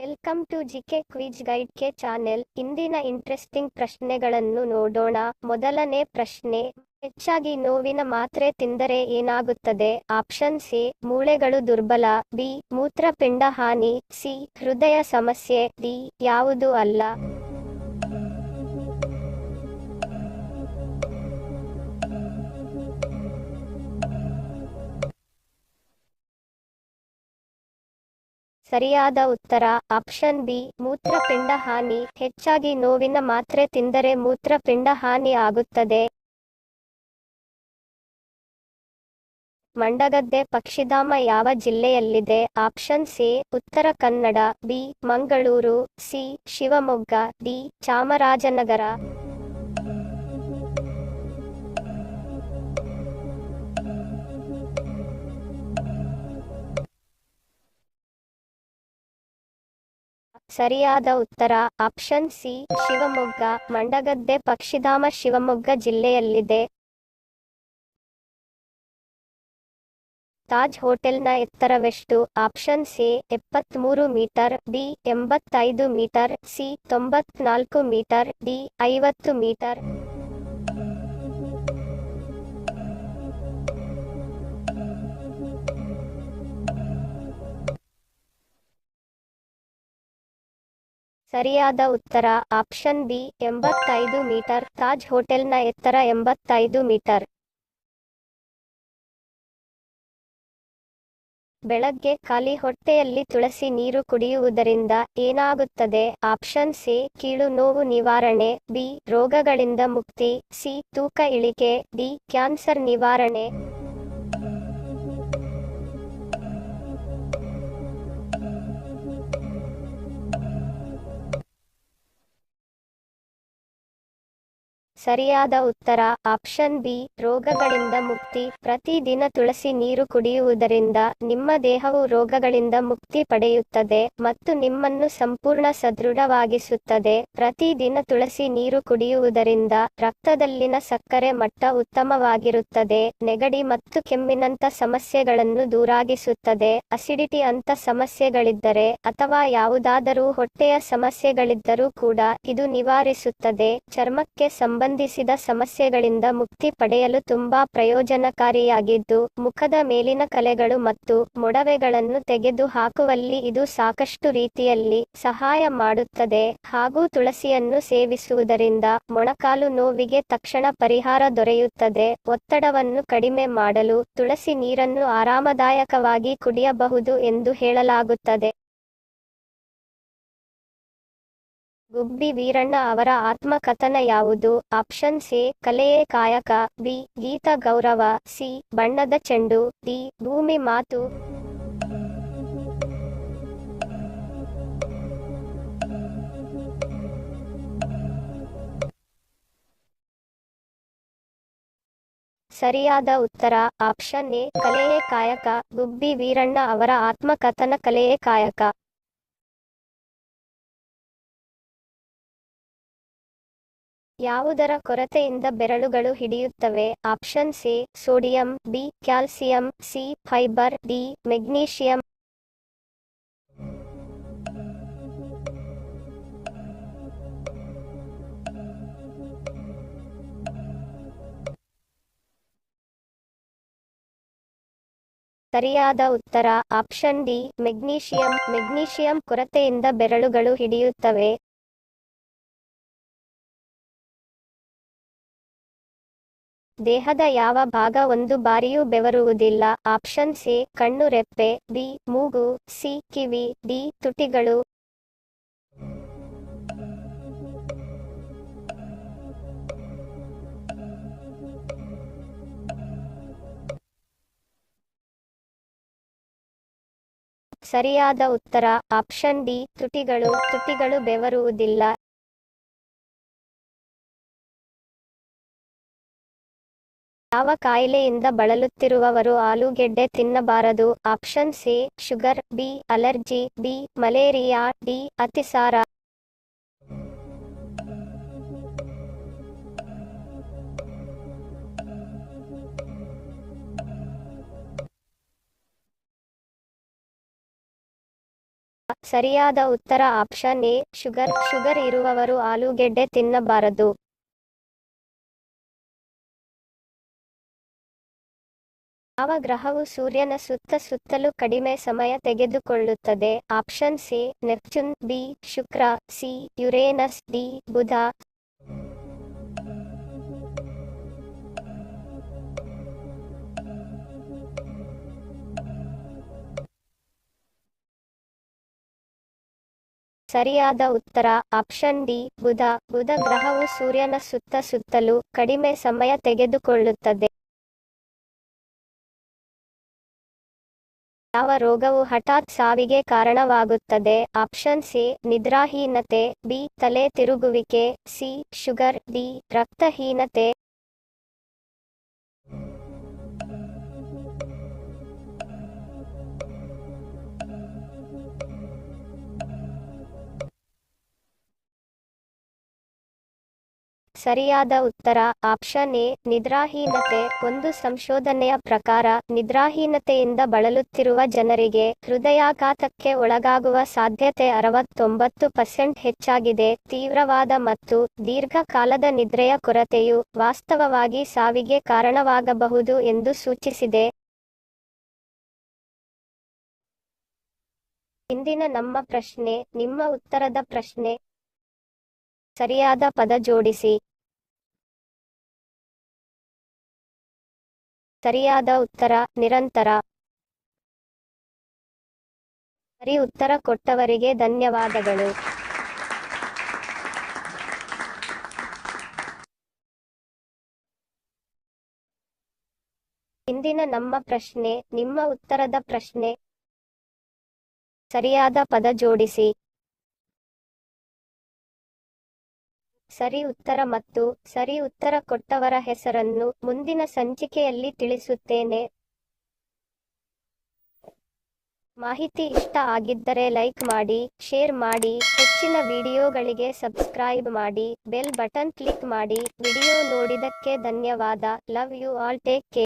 Welcome to GK quiz guide ಕೆ channel. ಇಂದಿನ interesting ಪ್ರಶ್ನೆಗಳನ್ನು ನೋಡೋಣ. ಮೊದಲನೇ ಪ್ರಶ್ನೆ, ಹೆಚ್ಚಾಗಿ ನೋವಿನ ಮಾತ್ರೆ ತಿಂದರೆ ಏನಾಗುತ್ತದೆ? ಆಪ್ಷನ್ ಸಿ, ಮೂಳೆಗಳು ದುರ್ಬಲ, ಬಿ, ಮೂತ್ರಪಿಂಡ ಹಾನಿ, ಸಿ, ಹೃದಯ ಸಮಸ್ಯೆ, ಡಿ, ಯಾವುದೂ ಅಲ್ಲ. ಸರಿಯಾದ ಉತ್ತರ ಆಪ್ಷನ್ ಬಿ, ಮೂತ್ರಪಿಂಡ ಹಾನಿ. ಹೆಚ್ಚಾಗಿ ನೋವಿನ ಮಾತ್ರೆ ತಿಂದರೆ ಮೂತ್ರಪಿಂಡ ಹಾನಿ ಆಗುತ್ತದೆ. ಮಂಡಗದ್ದೆ ಪಕ್ಷಿಧಾಮ ಯಾವ ಜಿಲ್ಲೆಯಲ್ಲಿದೆ? Option C, Uttara Kannada, B, Mangaluru, C, Shivamogga, D, Chamarajanagar. ಸರಿಯಾದ ಉತ್ತರ ಆಪ್ಷನ್ ಸಿ, ಶಿವಮೊಗ್ಗ. ಮಂಡಗದ್ದೆ ಪಕ್ಷಿಧಾಮ ಶಿವಮೊಗ್ಗ ಜಿಲ್ಲೆಯಲ್ಲಿದೆ. ತಾಜ್ ಹೋಟೆಲ್ನ ಎತ್ತರವೆಷ್ಟು? Option C, 73 metre, B, 85 metre, C, 94 metre, D, 50 metre. ಸರಿಯಾದ ಉತ್ತರ ಆಪ್ಷನ್ ಬಿ, 85 ಮೀಟರ್. ತಾಜ್ ಹೋಟೆಲ್ನ ಎತ್ತರ 85 ಮೀಟರ್. ಬೆಳಗ್ಗೆ ಖಾಲಿ ಹೊಟ್ಟೆಯಲ್ಲಿ ತುಳಸಿ ನೀರು ಕುಡಿಯುವುದರಿಂದ ಏನಾಗುತ್ತದೆ? ಆಪ್ಷನ್ ಸಿ, ಕೀಲು ನೋವು ನಿವಾರಣೆ, ಬಿ, ರೋಗಗಳಿಂದ ಮುಕ್ತಿ, ಸಿ, ತೂಕ ಇಳಿಕೆ, ಡಿ, ಕ್ಯಾನ್ಸರ್ ನಿವಾರಣೆ. ಸರಿಯಾದ ಉತ್ತರ ಆಪ್ಷನ್ ಬಿ, ರೋಗಗಳಿಂದ ಮುಕ್ತಿ. ಪ್ರತಿದಿನ ತುಳಸಿ ನೀರು ಕುಡಿಯುವುದರಿಂದ ನಿಮ್ಮ ದೇಹವು ರೋಗಗಳಿಂದ ಮುಕ್ತಿ ಪಡೆಯುತ್ತದೆ ಮತ್ತು ನಿಮ್ಮನ್ನು ಸಂಪೂರ್ಣ ಸದೃಢವಾಗಿಸುತ್ತದೆ. ಪ್ರತಿದಿನ ತುಳಸಿ ನೀರು ಕುಡಿಯುವುದರಿಂದ ರಕ್ತದಲ್ಲಿನ ಸಕ್ಕರೆ ಮಟ್ಟ ಉತ್ತಮವಾಗಿರುತ್ತದೆ. ನೆಗಡಿ ಮತ್ತು ಕೆಮ್ಮಿನಂಥ ಸಮಸ್ಯೆಗಳನ್ನು ದೂರಾಗಿಸುತ್ತದೆ. ಅಸಿಡಿಟಿ ಅಂತ ಸಮಸ್ಯೆಗಳಿದ್ದರೆ ಅಥವಾ ಯಾವುದಾದರೂ ಹೊಟ್ಟೆಯ ಸಮಸ್ಯೆಗಳಿದ್ದರೂ ಕೂಡ ಇದು ನಿವಾರಿಸುತ್ತದೆ. ಚರ್ಮಕ್ಕೆ ಸಂಬಂಧಿಸಿದ ಸಮಸ್ಯೆಗಳಿಂದ ಮುಕ್ತಿ ಪಡೆಯಲು ತುಂಬಾ ಪ್ರಯೋಜನಕಾರಿಯಾಗಿದ್ದು, ಮುಖದ ಮೇಲಿನ ಕಲೆಗಳು ಮತ್ತು ಮೊಡವೆಗಳನ್ನು ತೆಗೆದು ಹಾಕುವಲ್ಲಿ ಇದು ಸಾಕಷ್ಟು ರೀತಿಯಲ್ಲಿ ಸಹಾಯ ಮಾಡುತ್ತದೆ. ಹಾಗೂ ತುಳಸಿಯನ್ನು ಸೇವಿಸುವುದರಿಂದ ಮೊಣಕಾಲು ನೋವಿಗೆ ತಕ್ಷಣ ಪರಿಹಾರ ದೊರೆಯುತ್ತದೆ. ಒತ್ತಡವನ್ನು ಕಡಿಮೆ ಮಾಡಲು ತುಳಸಿ ನೀರನ್ನು ಆರಾಮದಾಯಕವಾಗಿ ಕುಡಿಯಬಹುದು ಎಂದು ಹೇಳಲಾಗುತ್ತದೆ. ಗುಬ್ಬಿ ವೀರಣ್ಣ ಅವರ ಆತ್ಮಕಥನ ಯಾವುದು? ಆಪ್ಷನ್ ಸಿ, ಕಲೆಯೇ ಕಾಯಕ, ಬಿ, ಗೀತ ಗೌರವ, ಸಿ, ಬಣ್ಣದ ಚೆಂಡು, ಡಿ, ಭೂಮಿ ಮಾತು. ಸರಿಯಾದ ಉತ್ತರ ಆಪ್ಷನ್ ಎ, ಕಲೆಯೇ ಕಾಯಕ. ಗುಬ್ಬಿ ವೀರಣ್ಣ ಅವರ ಆತ್ಮಕಥನ ಕಲೆಯೇ ಕಾಯಕ. ಯಾವುದರ ಕೊರತೆಯಿಂದ ಬೆರಳುಗಳು ಹಿಡಿಯುತ್ತವೆ? Option C, sodium, B, calcium, C, fibre, D, magnesium. ಸರಿಯಾದ ಉತ್ತರ ಆಪ್ಷನ್ ಡಿ, ಮೆಗ್ನೀಷಿಯಂ. ಮೆಗ್ನೀಷಿಯಂ ಕೊರತೆಯಿಂದ ಬೆರಳುಗಳು ಹಿಡಿಯುತ್ತವೆ. ದೇಹದ ಯಾವ ಭಾಗ ಒಂದು ಬಾರಿಯೂ ಬೆವರುವುದಿಲ್ಲ? ಆಪ್ಷನ್ ಸಿ, ಕಣ್ಣು ರೆಪ್ಪೆ, ಬಿ, ಮೂಗು, ಸಿ, ಕಿವಿ, ಡಿ, ತುಟಿಗಳು. ಸರಿಯಾದ ಉತ್ತರ ಆಪ್ಷನ್ ಡಿ, ತುಟಿಗಳು. ತುಟಿಗಳು ಬೆವರುವುದಿಲ್ಲ. ಯಾವ ಕಾಯಿಲೆಯಿಂದ ಬಳಲುತ್ತಿರುವವರು ಆಲೂಗೆಡ್ಡೆ ತಿನ್ನಬಾರದು? Option C, sugar, B, allergy, B, malaria, D, ಅತಿಸಾರ. ಸರಿಯಾದ ಉತ್ತರ ಆಪ್ಷನ್ ಎ ಶುಗರ್ ಇರುವವರು ಆಲೂಗೆಡ್ಡೆ ತಿನ್ನಬಾರದು. ಯಾವ ಗ್ರಹವು ಸೂರ್ಯನ ಸುತ್ತ ಸುತ್ತಲು ಕಡಿಮೆ ಸಮಯ ತೆಗೆದುಕೊಳ್ಳುತ್ತದೆ? ಆಪ್ಷನ್ ಸಿ ನೆಪ್ಚೂನ್, ಬಿ ಶುಕ್ರ, ಸಿ ಯುರೇನಸ್, ಡಿ ಬುಧ. ಸರಿಯಾದ ಉತ್ತರ ಆಪ್ಷನ್ ಡಿ ಬುಧ. ಬುಧ ಗ್ರಹವು ಸೂರ್ಯನ ಸುತ್ತ ಸುತ್ತಲು ಕಡಿಮೆ ಸಮಯ ತೆಗೆದುಕೊಳ್ಳುತ್ತದೆ. ಯಾವ ರೋಗವು ಹಠಾತ್ ಸಾವಿಗೆ ಕಾರಣವಾಗುತ್ತದೆ? ಆಪ್ಷನ್ ಸಿ ನಿದ್ರಾಹೀನತೆ, ಬಿ ತಲೆ ತಿರುಗುವಿಕೆ, ಸಿ ಶುಗರ್, ಡಿ ರಕ್ತಹೀನತೆ. ಸರಿಯಾದ ಉತ್ತರ ಆಪ್ಷನ್ ಎ ನಿದ್ರಾಹೀನತೆ. ಒಂದು ಸಂಶೋಧನೆಯ ಪ್ರಕಾರ ನಿದ್ರಾಹೀನತೆಯಿಂದ ಬಳಲುತ್ತಿರುವ ಜನರಿಗೆ ಹೃದಯಾಘಾತಕ್ಕೆ ಒಳಗಾಗುವ ಸಾಧ್ಯತೆ 69% ಹೆಚ್ಚಾಗಿದೆ. ತೀವ್ರವಾದ ಮತ್ತು ದೀರ್ಘಕಾಲದ ನಿದ್ರೆಯ ಕೊರತೆಯು ವಾಸ್ತವವಾಗಿ ಸಾವಿಗೆ ಕಾರಣವಾಗಬಹುದು ಎಂದು ಸೂಚಿಸಿದೆ. ಇಂದಿನ ನಮ್ಮ ಪ್ರಶ್ನೆ ನಿಮ್ಮ ಉತ್ತರದ ಪ್ರಶ್ನೆ. ಸರಿಯಾದ ಪದ ಜೋಡಿಸಿ. ಸರಿಯಾದ ಉತ್ತರ ನಿರಂತರ. ಸರಿ ಉತ್ತರ ಕೊಟ್ಟವರಿಗೆ ಧನ್ಯವಾದಗಳು. ಇಂದಿನ ನಮ್ಮ ಪ್ರಶ್ನೆ ನಿಮ್ಮ ಉತ್ತರದ ಪ್ರಶ್ನೆ. ಸರಿಯಾದ ಪದ ಜೋಡಿಸಿ. ಸರಿ ಉತ್ತರ ಮತ್ತು ಸರಿ ಉತ್ತರ ಕೊಟ್ಟವರ ಹೆಸರನ್ನು ಮುಂದಿನ ಸಂಚಿಕೆಯಲ್ಲಿ ತಿಳಿಸುತ್ತೇನೆ. ಮಾಹಿತಿ ಇಷ್ಟ ಆಗಿದ್ದರೆ ಲೈಕ್ ಮಾಡಿ, ಶೇರ್ ಮಾಡಿ, ಹೆಚ್ಚಿನ ವಿಡಿಯೋಗಳಿಗೆ ಸಬ್ಸ್ಕ್ರೈಬ್ ಮಾಡಿ, ಬೆಲ್ ಬಟನ್ ಕ್ಲಿಕ್ ಮಾಡಿ. ವಿಡಿಯೋ ನೋಡಿದಕ್ಕೆ ಧನ್ಯವಾದ. Love you all. Take care.